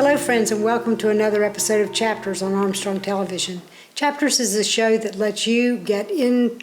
Hello friends, and welcome to another episode of Chapters on Armstrong Television. Chapters is a show that lets you get in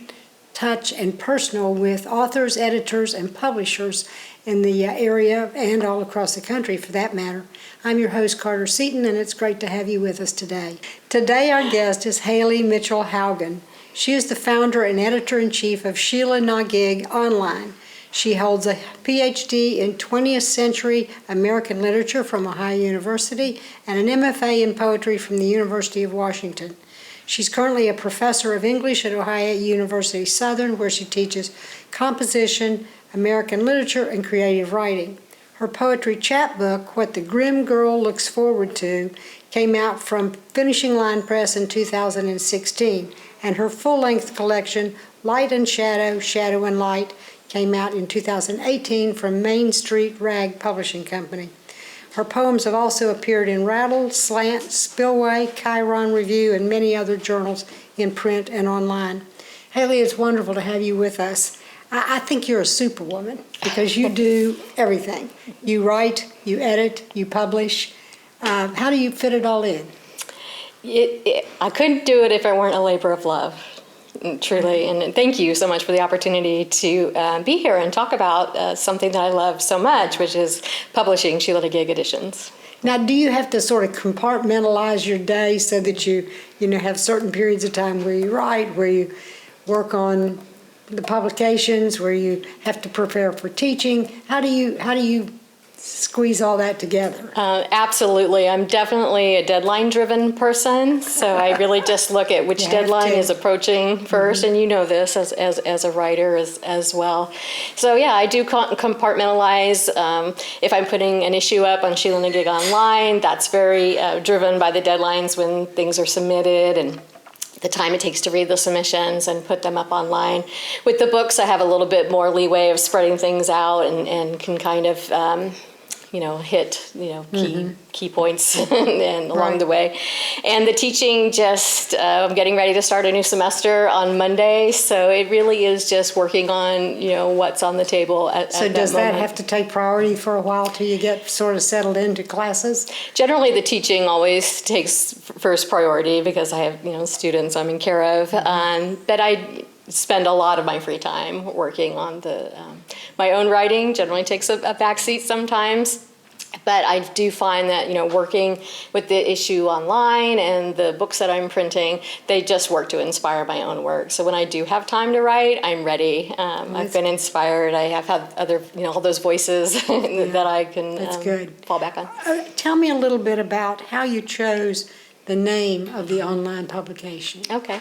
touch and personal with authors, editors, and publishers in the area and all across the country for that matter. I'm your host, Carter Seaton, and it's great to have you with us today. Today our guest is Hayley Mitchell Haugen. She is the founder and editor-in-chief of Sheila-Na-Gig Online. She holds a PhD in 20th century American literature from Ohio University and an MFA in poetry from the University of Washington. She's currently a professor of English at Ohio University Southern, where she teaches composition, American literature, and creative writing. Her poetry chapbook, What the Grim Girl Looks Forward to, came out from Finishing Line Press in 2016, and her full-length collection, Light and Shadow, Shadow and Light, came out in 2018 from Main Street Rag Publishing Company. Her poems have also appeared in Rattle, Slant, Spillway, Chiron Review, and many other journals in print and online. Hayley, it's wonderful to have you with us. I think you're a superwoman because you do everything. You write, you edit, you publish. How do you fit it all in? I couldn't do it if it weren't a labor of love. Truly, and thank you so much for the opportunity to be here and talk about something that I love so much, which is publishing Sheila-Na-Gig Editions. Now, do you have to sort of compartmentalize your day so that you have certain periods of time where you write, where you work on the publications, where you have to prepare for teaching? How do you squeeze all that together? Absolutely. I'm definitely a deadline-driven person, so I really just look at which deadline is approaching first, and you know this as a writer as well. So yeah, I do compartmentalize. If I'm putting an issue up on Sheila-Na-Gig Online, that's very driven by the deadlines when things are submitted and the time it takes to read the submissions and put them up online. With the books, I have a little bit more leeway of spreading things out and can kind of hit key points and along the way. And the teaching, just I'm getting ready to start a new semester on Monday, so it really is just working on what's on the table at So that does that moment. have to take priority for a while till you get sort of settled into classes? Generally, the teaching always takes first priority because I have students I'm in care of, but I spend a lot of my free time working on my own writing. Generally takes a backseat sometimes, but I do find that working with the issue online and the books that I'm printing, they just work to inspire my own work. So when I do have time to write, I'm ready. I've been inspired. I have had other all those voices that I can fall back on. Tell me a little bit about how you chose the name of the online publication. Okay.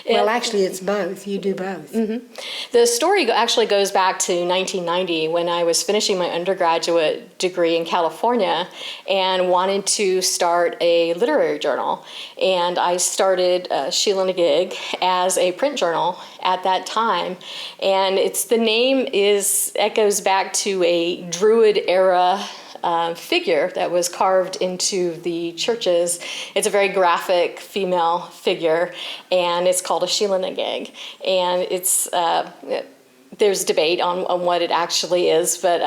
Well, actually, it's both. You do both. Mm-hmm. The story actually goes back to 1990 when I was finishing my undergraduate degree in California and wanted to start a literary journal. And I started Sheila-Na-Gig as a print journal at that time. And the name echoes back to a Druid era figure that was carved into the churches. It's a very graphic female figure, and it's called a Sheila-Na-Gig. And there's debate on what it actually is, but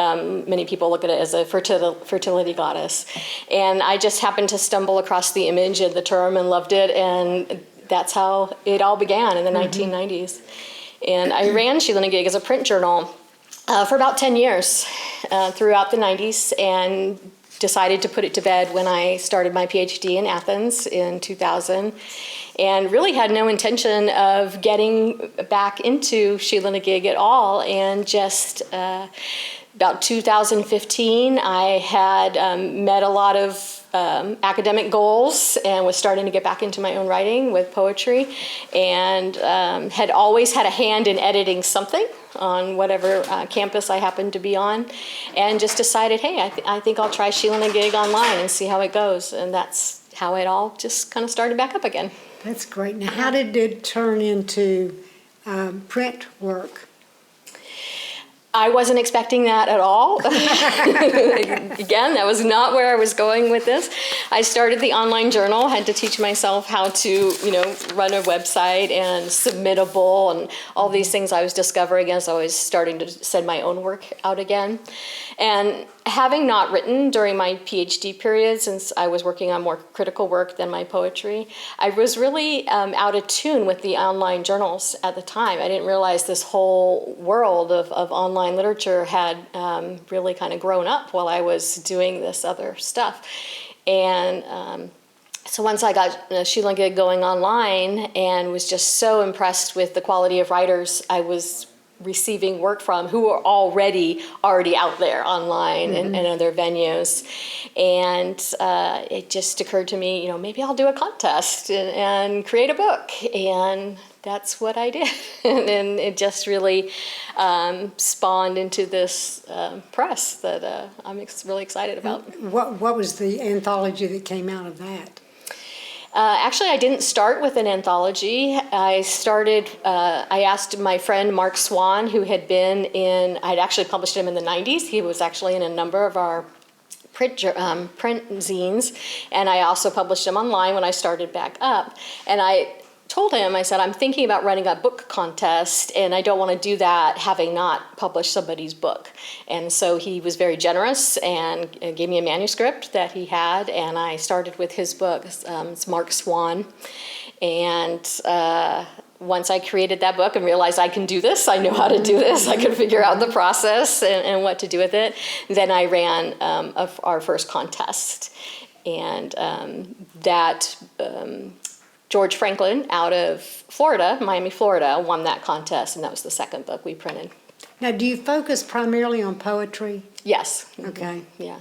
many people look at it as a fertility goddess. And I just happened to stumble across the image and the term and loved it, and that's how it all began in the 1990s. And I ran Sheila-Na-Gig as a print journal for about 10 years throughout the 90s, and decided to put it to bed when I started my PhD in Athens in 2000, and really had no intention of getting back into Sheila-Na-Gig at all. And just about 2015, I had met a lot of academic goals and was starting to get back into my own writing with poetry, and had always had a hand in editing something on whatever campus I happened to be on, and just decided, hey, I think I'll try Sheila-Na-Gig Online and see how it goes. And that's how it all just kind of started back up again. That's great. Now, how did it turn into print work? I wasn't expecting that at all. Again, that was not where I was going with this. I started the online journal, had to teach myself how to, run a website and submittable and all these things I was discovering as I was starting to send my own work out again. And Having not written during my PhD period, since I was working on more critical work than my poetry, I was really out of tune with the online journals at the time. I didn't realize this whole world of online literature had really kind of grown up while I was doing this other stuff. And so once I got SheilaNaGig going online and was just so impressed with the quality of writers I was receiving work from who were already out there online and other venues. And it just occurred to me, maybe I'll do a contest and create a book. And that's what I did. And it just really spawned into this press that I'm really excited about. What was the anthology that came out of that? Actually, I didn't start with an anthology. I asked my friend Mark Swan, who had been I'd actually published him in the 90s. He was actually in a number of our print zines, and I also published him online when I started back up. And I told him, I said, I'm thinking about running a book contest, and I don't want to do that having not published somebody's book. And so he was very generous and gave me a manuscript that he had, and I started with his book. It's Mark Swan. And once I created that book and realized I can do this, I know how to do this, I could figure out the process and what to do with it, then I ran our first contest. And George Franklin out of Florida, Miami, Florida, won that contest, and that was the second book we printed. Now, do you focus primarily on poetry? Yes. Okay. Yeah.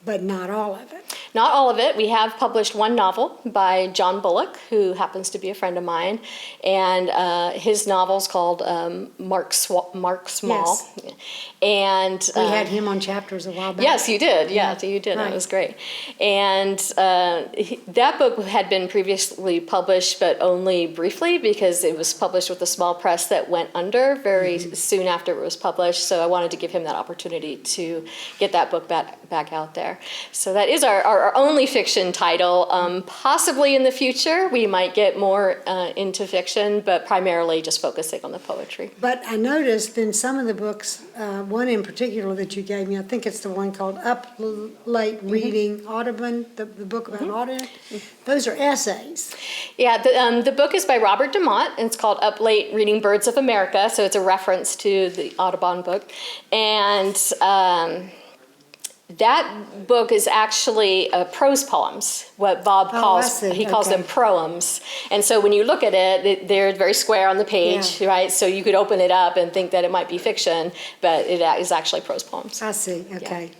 But not all of it. Not all of it. We have published one novel by John Bullock, who happens to be a friend of mine, and his novel's called Mark Small. Yes. And we had him on Chapters a while back. Yes, you did. Yeah, you did. Right. That was great. And that book had been previously published, but only briefly because it was published with a small press that went under very soon after it was published. So I wanted to give him that opportunity to get that book back out there. So that is our only fiction title. Possibly in the future, we might get more into fiction, but primarily just focusing on the poetry. But I noticed in some of the books, one in particular that you gave me, I think it's the one called Up Late Reading Audubon, the book about Audubon. Those are essays. Yeah, the book is by Robert DeMott, and it's called Up Late Reading Birds of America, so it's a reference to the Audubon book. And that book is actually prose poems, what Bob calls, he calls them proems. And so when you look at it, they're very square on the page, right? So you could open it up and think that it might be fiction, but it is actually prose poems. I see, okay.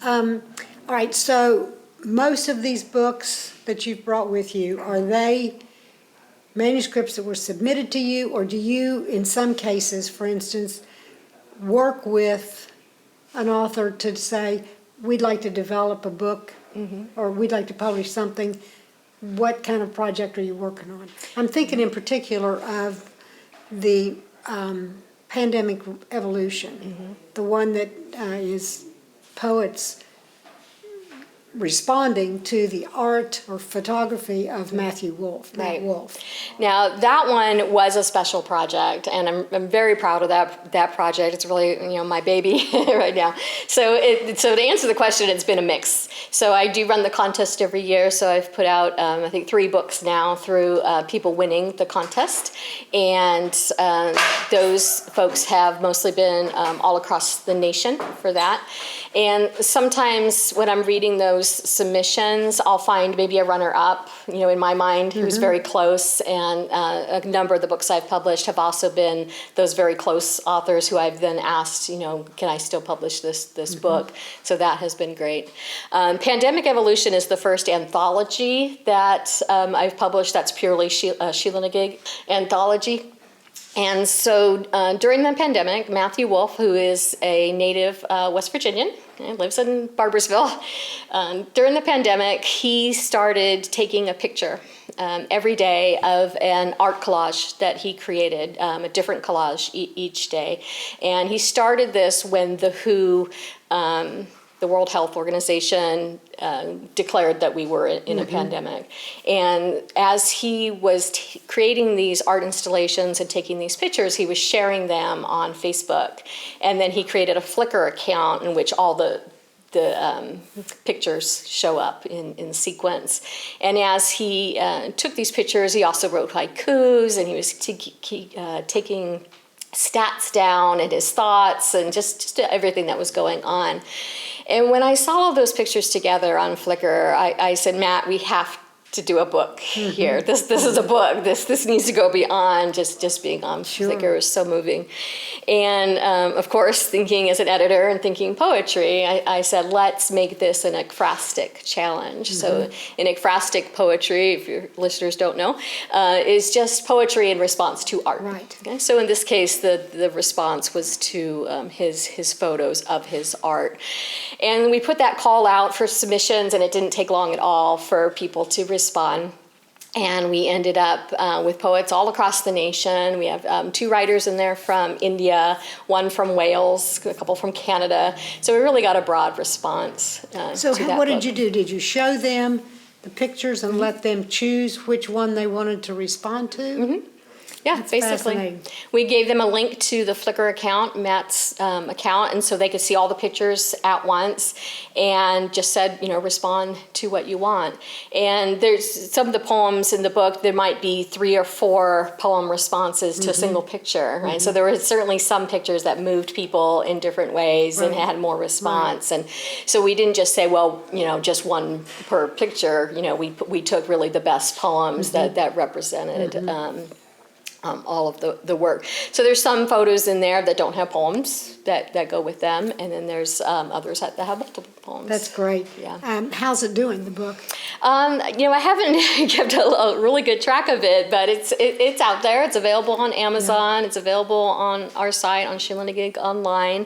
Yeah. All right, so most of these books that you've brought with you, are they manuscripts that were submitted to you, or do you, in some cases, for instance, work with an author to say, we'd like to develop a book, or we'd like to publish something? What kind of project are you working on? I'm thinking in particular of the pandemic evolution, the one that is poets responding to the art or photography of Matthew Wolfe, Matt Wolfe. Now, that one was a special project, and I'm very proud of that project. It's really, my baby right now. So to answer the question, it's been a mix. So I do run the contest every year, so I've put out, I think, 3 books now through people winning the contest, and those folks have mostly been all across the nation for that. And sometimes when I'm reading those submissions, I'll find maybe a runner-up, in my mind, who's very close. And a number of the books I've published have also been those very close authors who I've then asked, can I still publish this book? So that has been great. Pandemic Evolution is the first anthology that I've published. That's purely Sheila-Na-Gig anthology. And so during the pandemic, Matthew Wolfe, who is a native West Virginian, and lives in Barboursville, during the pandemic, he started taking a picture every day of an art collage that he created, a different collage each day. And he started this when The Who the World Health Organization declared that we were in a pandemic. And as he was creating these art installations and taking these pictures, he was sharing them on Facebook. And then he created a Flickr account in which all the pictures show up in sequence. And as he took these pictures, he also wrote haikus, and he was taking stats down and his thoughts and just everything that was going on. And when I saw all those pictures together on Flickr, I said, Matt, we have to do a book here. This is a book. This needs to go beyond just being on Flickr. Is so moving. And of course, thinking as an editor and thinking poetry, I said, let's make this an ekphrastic challenge. So an ekphrastic poetry, if your listeners don't know, is just poetry in response to art. Right. Okay? So in this case, the response was to his photos of his art. And we put that call out for submissions, and it didn't take long at all for people to respond. And we ended up with poets all across the nation. We have 2 writers in there from India, 1 from Wales, a couple from Canada. So we really got a broad response. So to that what book. did you do? Did you show them the pictures and let them choose which one they wanted to respond to? Yeah, That's basically. fascinating. We gave them a link to the Flickr account, Matt's account, and so they could see all the pictures at once, and just said, respond to what you want. And there's some of the poems in the book, there might be 3 or 4 poem responses to a single picture, right? So there were certainly some pictures that moved people in different ways and had more response. And so we didn't just say, well, just 1 per picture. We took really the best poems that represented all of the work. So there's some photos in there that don't have poems that go with them, and then there's others that have multiple poems. That's great. Yeah. How's it doing, the book? I haven't kept a really good track of it, but it's out there. It's available on Amazon. It's available on our site, on Sheila-Na-Gig online,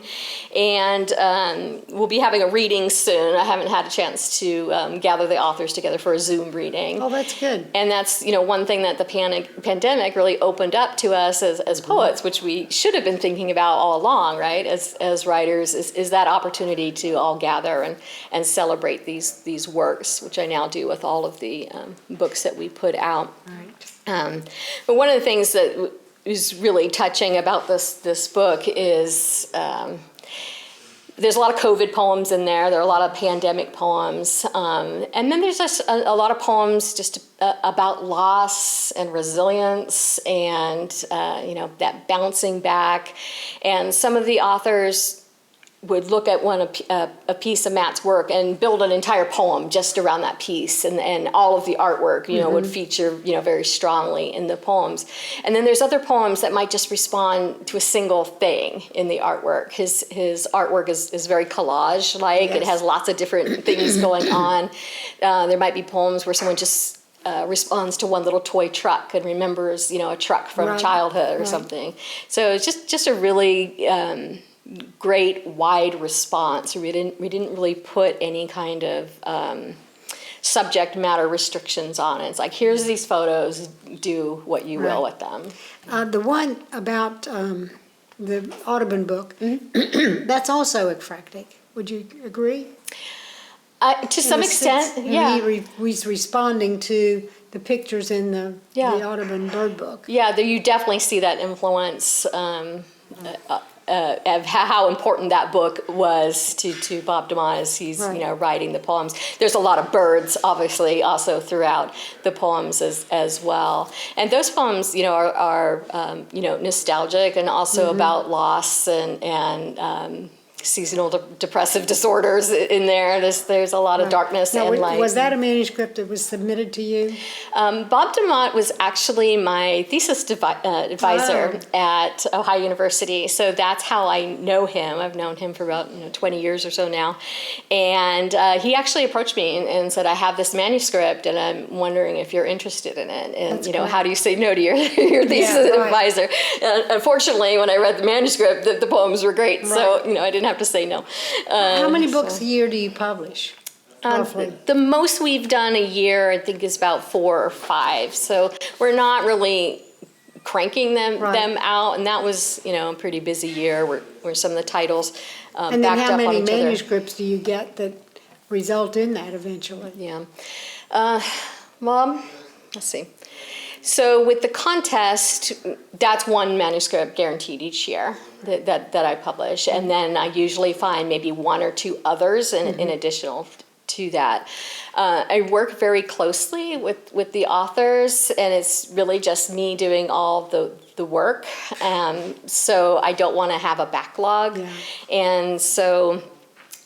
and we'll be having a reading soon. I haven't had a chance to gather the authors together for a Zoom reading. Oh, that's good. And that's one thing that the pandemic really opened up to us as poets, which we should have been thinking about all along, right? As writers, is that opportunity to all gather and celebrate these works, which I now do with all of the books that we put out. Right. But one of the things that is really touching about this book is there's a lot of COVID poems in there. There are a lot of pandemic poems. And then there's just a lot of poems just about loss and resilience and, that bouncing back. And some of the authors would look at a piece of Matt's work and build an entire poem just around that piece, and all of the artwork, would feature, very strongly in the poems. And then there's other poems that might just respond to a single thing in the artwork. His artwork is very collage-like. Yes. It has lots of different things going on. There might be poems where someone just responds to one little toy truck and remembers, a truck from childhood or something. So it's just a really great wide response. We didn't really put any kind of subject matter restrictions on it. It's like, here's these photos, do what you will with them. The one about the Audubon book, that's also ekphrastic. Would you agree? To some extent, yeah. He's responding to the pictures in the Audubon bird book. Yeah, you definitely see that influence of how important that book was to Bob DeMont as he's writing the poems. There's a lot of birds, obviously, also throughout the poems as well. And those poems, are nostalgic and also about loss and seasonal depressive disorders in there. There's a lot of darkness and light. Was that a manuscript that was submitted to you? Bob DeMont was actually my thesis advisor at Ohio University, so that's how I know him. I've known him for about 20 years or so now, and he actually approached me and said, I have this manuscript and I'm wondering if you're interested in it, and how do you say no to your thesis advisor? Unfortunately, when I read the manuscript, the poems were great, so I didn't have to say no. How many books a year do you publish? Roughly? The most we've done a year, I think, is about 4 or 5. So we're not really cranking them Right. out, and that was, a pretty busy year where some of the titles And then backed how up on many each other. manuscripts do you get that result in that eventually? Yeah. Well, let's see. So with the contest, that's one manuscript guaranteed each year that I publish. And then I usually find maybe one or two others in additional to that. I work very closely with the authors, and it's really just me doing all the work. So I don't want to have a backlog. Yeah. And so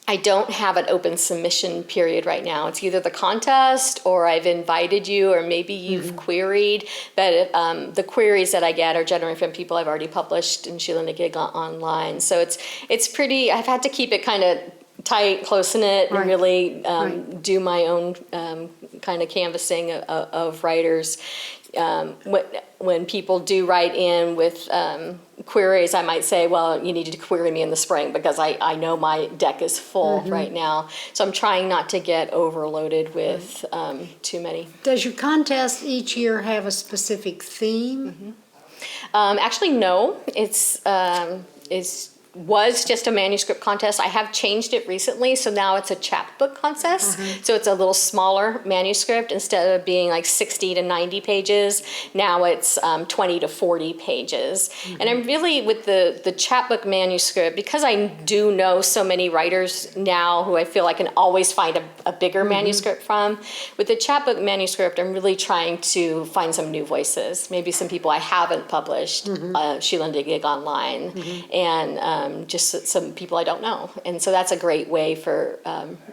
I don't have an open submission period right now. It's either the contest or I've invited you, or maybe you've queried. But the queries that I get are generally from people I've already published in Sheila-Na-Gig online. So it's pretty, I've had to keep it kind of tight, close knit, and Right. really Right. do my own kind of canvassing of writers. When people do write in with queries, I might say, well, you need to query me in the spring because I know my deck is full right now. So I'm trying not to get overloaded with too many. Does your contest each year have a specific theme? Actually, no. It's was just a manuscript contest. I have changed it recently, so now it's a chapbook contest. So it's a little smaller manuscript. Instead of being like 60 to 90 pages, now it's 20 to 40 pages. And I'm really, with the chapbook manuscript, because I do know so many writers now who I feel I can always find a bigger manuscript from, with the chapbook manuscript, I'm really trying to find some new voices. Maybe some people I haven't published, Sheila-Na-Gig online, and just some people I don't know. And so that's a great way for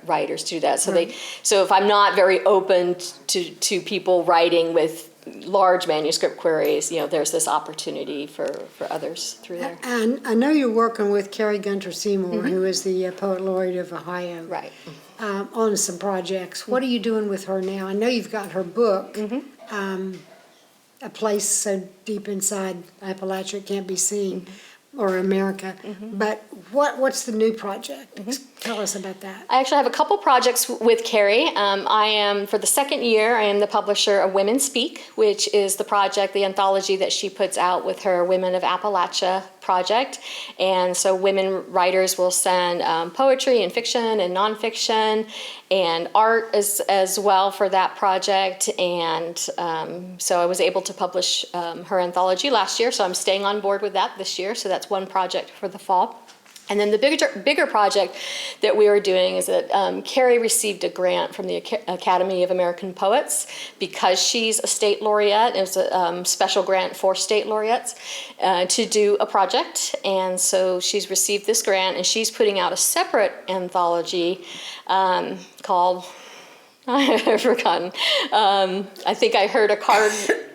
writers to do that. So if I'm not very open to people writing with large manuscript queries, there's this opportunity for others through there. And I know you're working with Carrie Gunter Seymour, who is the Poet Laureate of Ohio, Right. On some projects. What are you doing with her now? I know you've got her book, A Place So Deep Inside Appalachia It Can't Be Seen, or America. But what's the new project? Tell us about that. I actually have a couple projects with Carrie. I am, for the second year, I am the publisher of Women Speak, which is the project, the anthology that she puts out with her Women of Appalachia project. And so women writers will send poetry and fiction and nonfiction and art as well for that project. And so I was able to publish her anthology last year, so I'm staying on board with that this year. So that's one project for the fall. And then the bigger project that we were doing is that Carrie received a grant from the Academy of American Poets because she's a state laureate. It was a special grant for state laureates to do a project. And so she's received this grant, and she's putting out a separate anthology called, I've forgotten. I think I heard a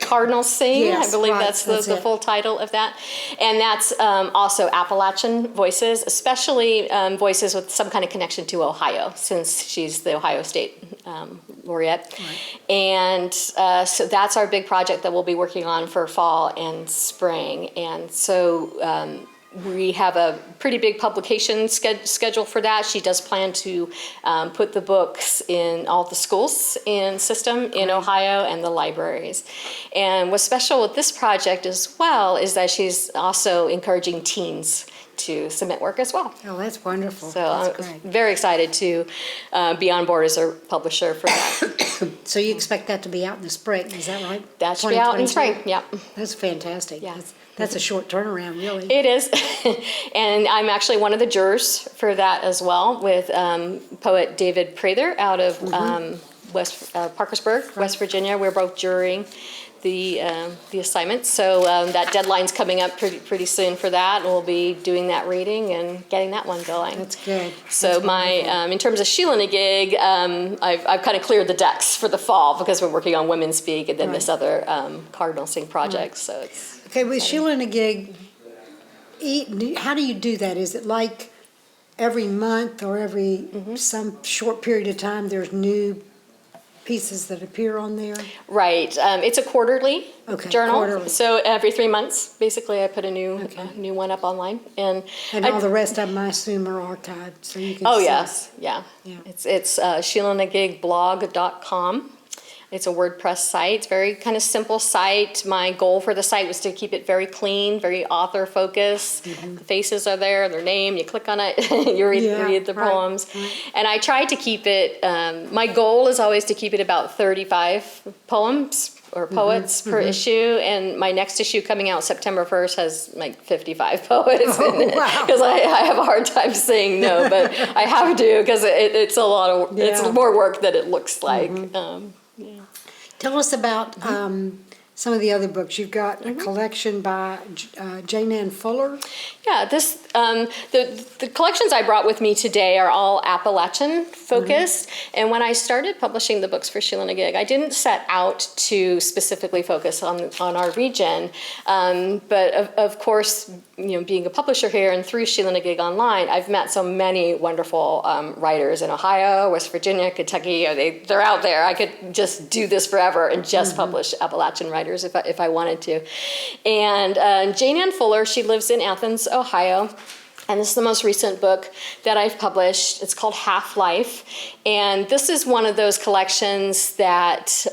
Cardinal sing. Yes, I believe right, that's that's the it. full title of that. And that's also Appalachian voices, especially voices with some kind of connection to Ohio, since she's the Ohio State laureate. Right. And so that's our big project that we'll be working on for fall and spring. And so we have a pretty big publication schedule for that. She does plan to put the books in all the schools in system in Ohio and the libraries. And what's special with this project as well is that she's also encouraging teens to submit work as well. Oh, that's wonderful. So That's I'm great. very excited to be on board as a publisher for that. So you expect that to be out in the spring, is that right? That should be out in 2022? spring, yep. That's fantastic. Yeah. That's a short turnaround, really. It is. And I'm actually one of the jurors for that as well, with poet David Prather out of Parkersburg, West Virginia. We're both jurying the assignment. So that deadline's coming up pretty soon for that. We'll be doing that reading and getting that one going. That's good. So That's my, wonderful. in terms of Sheila-Na-Gig, I've kind of cleared the decks for the fall because we're working on Women Speak and then this other Cardinal Sing project. So it's Okay, with Sheila-Na-Gig, how do you do that? Is it like every month or every some short period of time there's new pieces that appear on there? right. It's a quarterly journal. Quarterly. So every 3 months, basically, I put a new one up online. And all the rest of them, I assume, are archived, so you can oh see. yes, yeah. Yeah. It's SheilaNaGigblog.com. It's a WordPress site. It's a very kind of simple site. My goal for the site was to keep it very clean, very author focused. The faces are there, their name, you click on it, you read the poems. And I tried to keep it, my goal is always to keep it about 35 poems or poets per issue, and my next issue coming out September 1st has like 55 poets in it, because I have a hard time saying no, but I have to, because it's a lot of, it's more work than it looks like. Tell us about some of the other books. You've got a collection by Jane Ann Fuller. Yeah, the collections I brought with me today are all Appalachian focused. And when I started publishing the books for Sheila-Na-Gig, I didn't set out to specifically focus on our region. But of course, being a publisher here and through Sheila-Na-Gig Online, I've met so many wonderful writers in Ohio, West Virginia, Kentucky. They're out there. I could just do this forever and just publish Appalachian writers if I wanted to. And Jane Ann Fuller, she lives in Athens, Ohio. And this is the most recent book that I've published. It's called Half-Life. And this is one of those collections that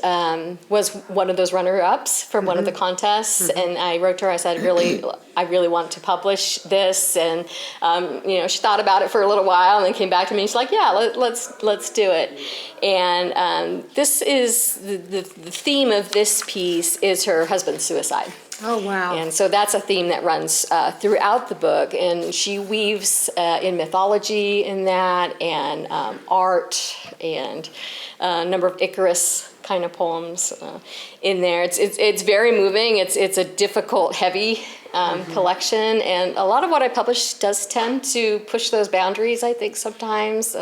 was one of those runner-ups from one of the contests. And I wrote to her, I said, I really want to publish this. And she thought about it for a little while and then came back to me. She's like, yeah, let's do it. And this is, the theme of this piece is her husband's suicide. Oh, wow. And so that's a theme that runs throughout the book, and she weaves in mythology in that, and art, and a number of Icarus kind of poems in there. It's very moving. It's a difficult, heavy collection, and a lot of what I publish does tend to push those boundaries, I think, sometimes,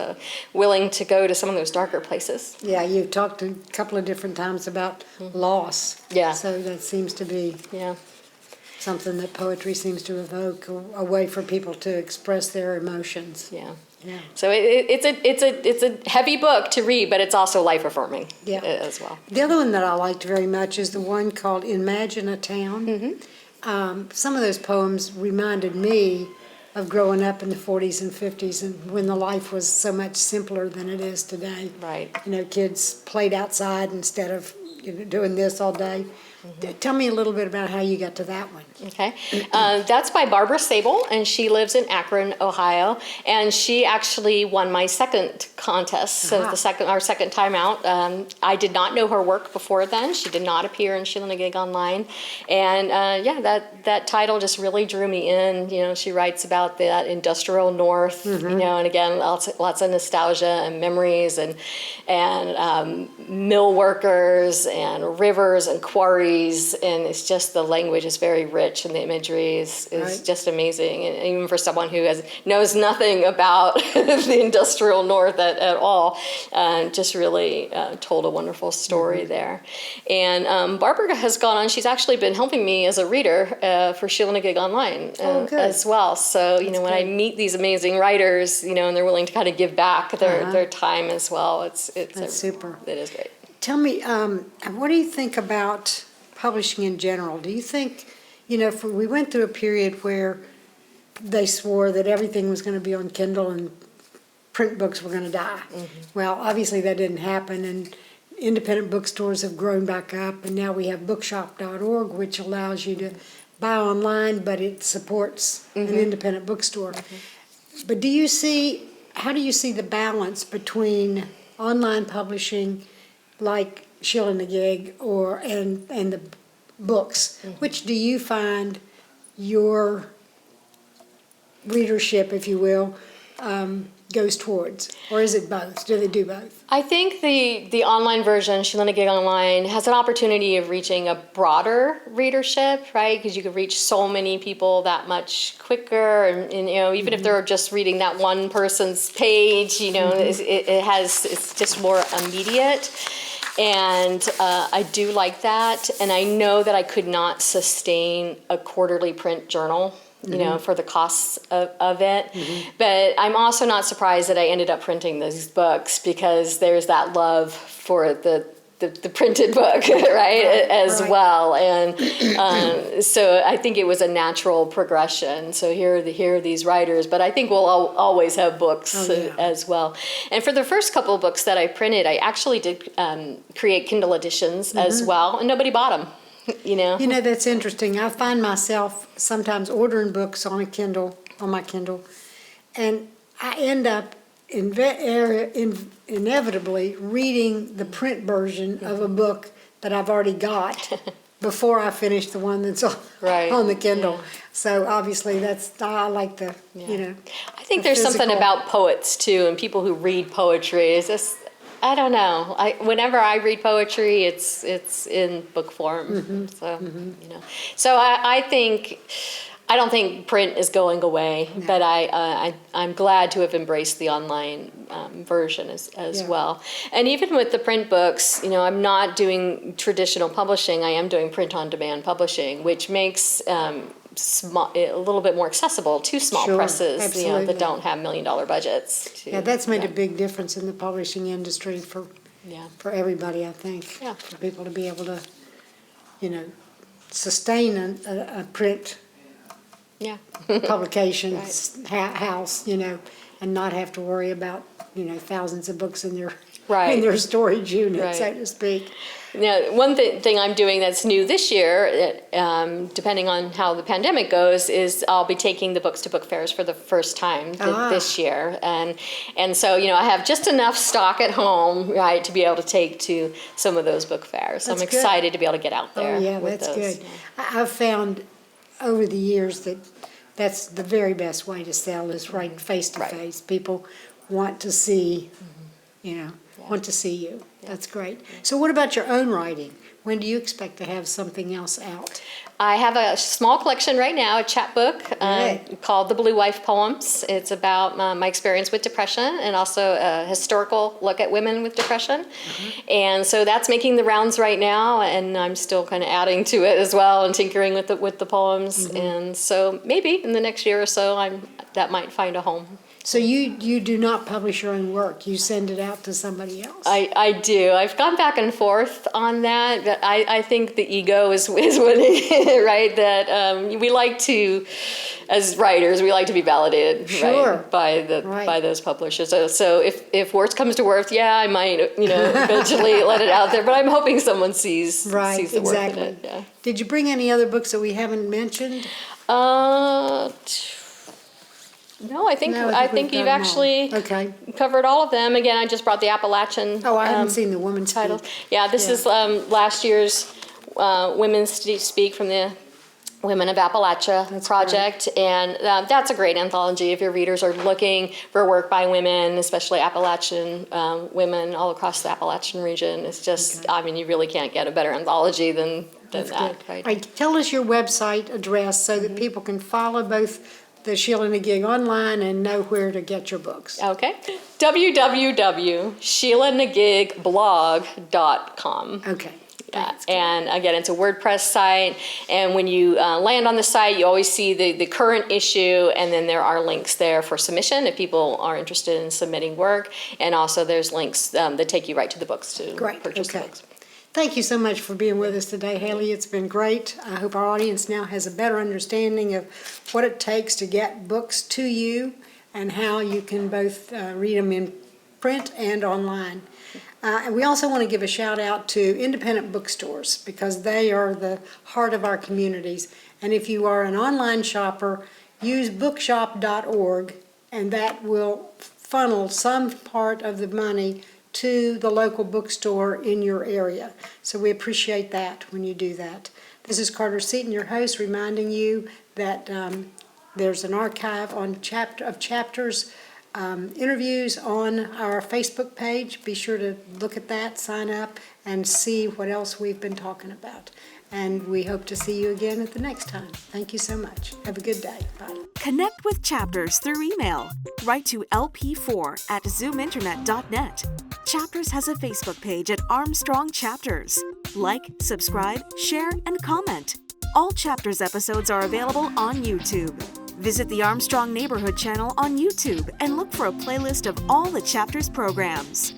willing to go to some of those darker places. Yeah, you've talked a couple of different times about loss. Yeah. So that seems to be something that poetry seems to evoke, a way for people to express their emotions. Yeah. Yeah. So it's a heavy book to read, but it's also life affirming as well. The other one that I liked very much is the one called Imagine a Town. Some of those poems reminded me of growing up in the 40s and 50s, and when the life was so much simpler than it is today. Right. Kids played outside instead of doing this all day. Tell me a little bit about how you got to that one. Okay. That's by Barbara Sable, and she lives in Akron, Ohio. And she actually won my second contest, so our second time out. I did not know her work before then. She did not appear in Sheila-Na-Gig Online. And that title just really drew me in. She writes about that industrial North, and again, lots of nostalgia and memories, and mill workers and rivers and quarries. And it's just, the language is very rich, and the imagery is just amazing. And even for someone who knows nothing about the industrial North at all, just really told a wonderful story there. And Barbara has gone on, she's actually been helping me as a reader for Sheila-Na-Gig Online as well. So, when I meet these amazing writers, and they're willing to kind of give back their time as well, it's super. It is great. Tell me, what do you think about publishing in general? Do you think, we went through a period where they swore that everything was going to be on Kindle and print books were going to die. Well, obviously that didn't happen, and independent bookstores have grown back up, and now we have bookshop.org, which allows you to buy online, but it supports an independent bookstore. But how do you see the balance between online publishing like Sheila-Na-Gig and the books? Which do you find your readership, if you will, goes towards? Or is it both? Do they do both? I think the online version, Sheila-Na-Gig Online, has an opportunity of reaching a broader readership, right? Because you can reach so many people that much quicker, and even if they're just reading that one person's page, it's just more immediate. And I do like that, and I know that I could not sustain a quarterly print journal, for the costs of it. But I'm also not surprised that I ended up printing these books, because there's that love for the the printed book, right, as right. well. And so I think it was a natural progression. So here are these writers, but I think we'll always have books as well. And for the first couple of books that I printed, I actually did create Kindle Editions as well, and nobody bought them. You know, that's interesting. I find myself sometimes ordering books on my Kindle, and I end up inevitably reading the print version of a book that I've already got before I finish the one that's on the Kindle. Yeah. So obviously I like the, I think there's something about poets too, and people who read poetry. It's just, I don't know. Whenever I read poetry, it's in book form. So so I don't think print is going away, but I'm glad to have embraced the online version as well. And even with the print books, I'm not doing traditional publishing. I am doing print-on-demand publishing, which makes a little bit more accessible to small presses, that don't have $1 million budgets. That's made a big difference in the publishing industry for everybody, I think. Yeah. For people to be able to, sustain a print publications house, and not have to worry about, thousands of books in their storage unit, so to speak. One thing I'm doing that's new this year, depending on how the pandemic goes, is I'll be taking the books to book fairs for the first time this year, and so I have just enough stock at home, right, to be able to take to some of those book fairs. So I'm excited to be able to get out there. Oh yeah, with that's those. good. I've found over the years that's the very best way to sell is right face to face. People want to see, want to see you. That's great. So what about your own writing? When do you expect to have something else out? I have a small collection right now, a chapbook called The Blue Wife Poems. It's about my experience with depression and also a historical look at women with depression. And so that's making the rounds right now, and I'm still kind of adding to it as well and tinkering with the poems. And so maybe in the next year or so, that might find a home. So you do not publish your own work. You send it out to somebody else. I do. I've gone back and forth on that. But I think the ego is winning, right? That we like to, as writers, we like to be validated, right, by those publishers. So if worst comes to worst, I might eventually let it out there. But I'm hoping someone sees the worth in it. Yeah. Did you bring any other books that we haven't mentioned? No, I think you've actually covered all of them. Again, I just brought the Appalachian. Oh, I haven't seen the women's title. Yeah, this is last year's Women Speak from the Women of Appalachia project, and that's a great anthology if your readers are looking for work by women, especially Appalachian women all across the Appalachian region. It's just, you really can't get a better anthology than that. Right? Right. Tell us your website address so that people can follow both the Sheila-Na-Gig online and know where to get your books. Okay. www.SheilaNaGigblog.com. Okay. And again, it's a WordPress site, and when you land on the site, you always see the current issue, and then there are links there for submission if people are interested in submitting work, and also there's links that take you right to the books to purchase the books. Thank you so much for being with us today, Hayley. It's been great. I hope our audience now has a better understanding of what it takes to get books to you and how you can both read them in print and online. And we also want to give a shout out to independent bookstores because they are the heart of our communities. And if you are an online shopper, use bookshop.org, and that will funnel some part of the money to the local bookstore in your area. So we appreciate that when you do that. This is Carter Seaton, your host, reminding you that there's an archive of chapters, interviews on our Facebook page. Be sure to look at that, sign up, and see what else we've been talking about. And we hope to see you again at the next time. Thank you so much. Have a good day. Bye. Connect with Chapters through email. Write to lp4@zoominternet.net. Chapters has a Facebook page at Armstrong Chapters. Like, subscribe, share, and comment. All Chapters episodes are available on YouTube. Visit the Armstrong Neighborhood channel on YouTube and look for a playlist of all the Chapters programs.